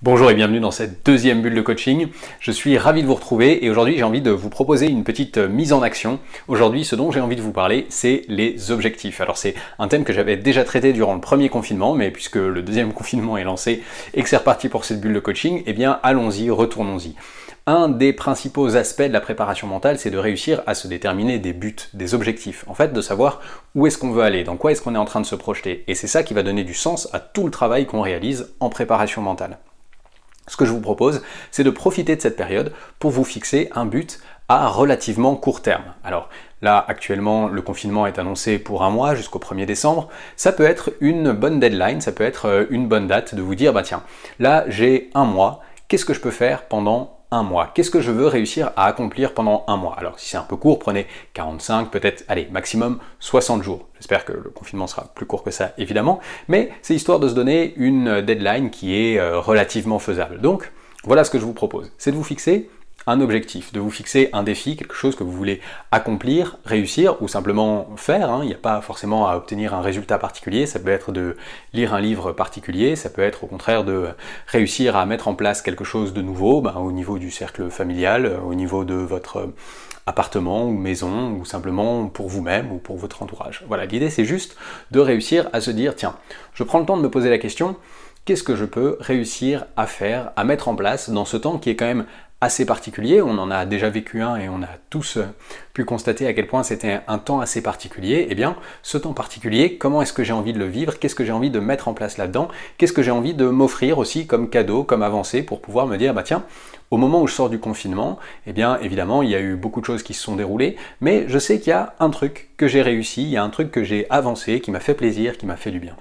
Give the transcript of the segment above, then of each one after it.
Bonjour et bienvenue dans cette deuxième bulle de coaching. Je suis ravi de vous retrouver et aujourd'hui j'ai envie de vous proposer une petite mise en action. Aujourd'hui, ce dont j'ai envie de vous parler, c'est les objectifs. Alors c'est un thème que j'avais déjà traité durant le premier confinement, mais puisque le deuxième confinement est lancé et que c'est reparti pour cette bulle de coaching, eh bien allons-y, retournons-y. Un des principaux aspects de la préparation mentale, c'est de réussir à se déterminer des buts, des objectifs. En fait, de savoir où est-ce qu'on veut aller, dans quoi est-ce qu'on est en train de se projeter. Et c'est ça qui va donner du sens à tout le travail qu'on réalise en préparation mentale. Ce que je vous propose, c'est de profiter de cette période pour vous fixer un but à relativement court terme. Alors là, actuellement, le confinement est annoncé pour un mois jusqu'au 1er décembre. Ça peut être une bonne deadline, ça peut être une bonne date de vous dire, bah tiens, là j'ai un mois, qu'est-ce que je peux faire pendant un mois? Qu'est-ce que je veux réussir à accomplir pendant un mois? Alors si c'est un peu court, prenez 45, peut-être, allez, maximum 60 jours. J'espère que le confinement sera plus court que ça, évidemment, mais c'est histoire de se donner une deadline qui est relativement faisable. Donc, voilà ce que je vous propose, c'est de vous fixer un objectif, de vous fixer un défi, quelque chose que vous voulez accomplir, réussir ou simplement faire. Il n'y a pas forcément à obtenir un résultat particulier, ça peut être de lire un livre particulier, ça peut être au contraire de réussir à mettre en place quelque chose de nouveau au niveau du cercle familial, au niveau de votre appartement ou maison ou simplement pour vous-même ou pour votre entourage. Voilà, l'idée c'est juste de réussir à se dire tiens, je prends le temps de me poser la question, qu'est-ce que je peux réussir à faire, à mettre en place dans ce temps qui est quand même assez particulier, on en a déjà vécu un et on a tous pu constater à quel point c'était un temps assez particulier. Eh bien, ce temps particulier, comment est-ce que j'ai envie de le vivre? Qu'est-ce que j'ai envie de mettre en place là-dedans? Qu'est-ce que j'ai envie de m'offrir aussi comme cadeau, comme avancée pour pouvoir me dire, bah tiens, au moment où je sors du confinement, eh bien, évidemment, il y a eu beaucoup de choses qui se sont déroulées, mais je sais qu'il y a un truc que j'ai réussi, il y a un truc que j'ai avancé, qui m'a fait plaisir, qui m'a fait du bien.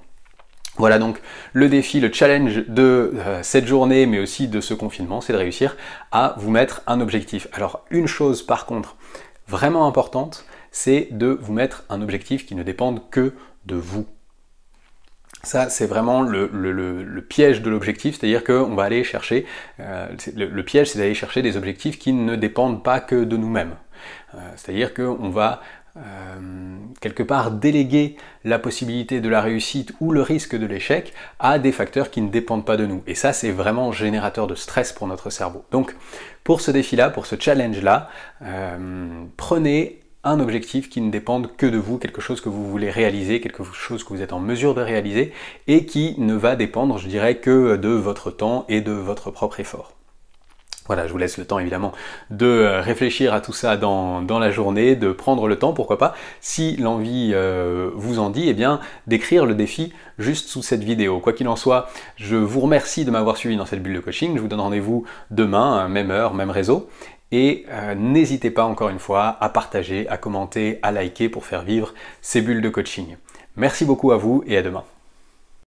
Voilà donc le défi, le challenge de cette journée, mais aussi de ce confinement, c'est de réussir à vous mettre un objectif. Alors une chose par contre vraiment importante, c'est de vous mettre un objectif qui ne dépende que de vous. Ça, c'est vraiment le piège de l'objectif, c'est-à-dire qu'on va aller chercher, le piège c'est d'aller chercher des objectifs qui ne dépendent pas que de nous-mêmes. C'est-à-dire qu'on va quelque part déléguer la possibilité de la réussite ou le risque de l'échec à des facteurs qui ne dépendent pas de nous. Et ça, c'est vraiment générateur de stress pour notre cerveau. Donc, pour ce défi-là, pour ce challenge-là, prenez un objectif qui ne dépende que de vous, quelque chose que vous voulez réaliser, quelque chose que vous êtes en mesure de réaliser et qui ne va dépendre, je dirais, que de votre temps et de votre propre effort. Voilà, je vous laisse le temps évidemment de réfléchir à tout ça dans la journée, de prendre le temps, pourquoi pas, si l'envie vous en dit, eh bien d'écrire le défi juste sous cette vidéo. Quoi qu'il en soit, je vous remercie de m'avoir suivi dans cette bulle de coaching, je vous donne rendez-vous demain, même heure, même réseau, et n'hésitez pas encore une fois à partager, à commenter, à liker pour faire vivre ces bulles de coaching. Merci beaucoup à vous et à demain.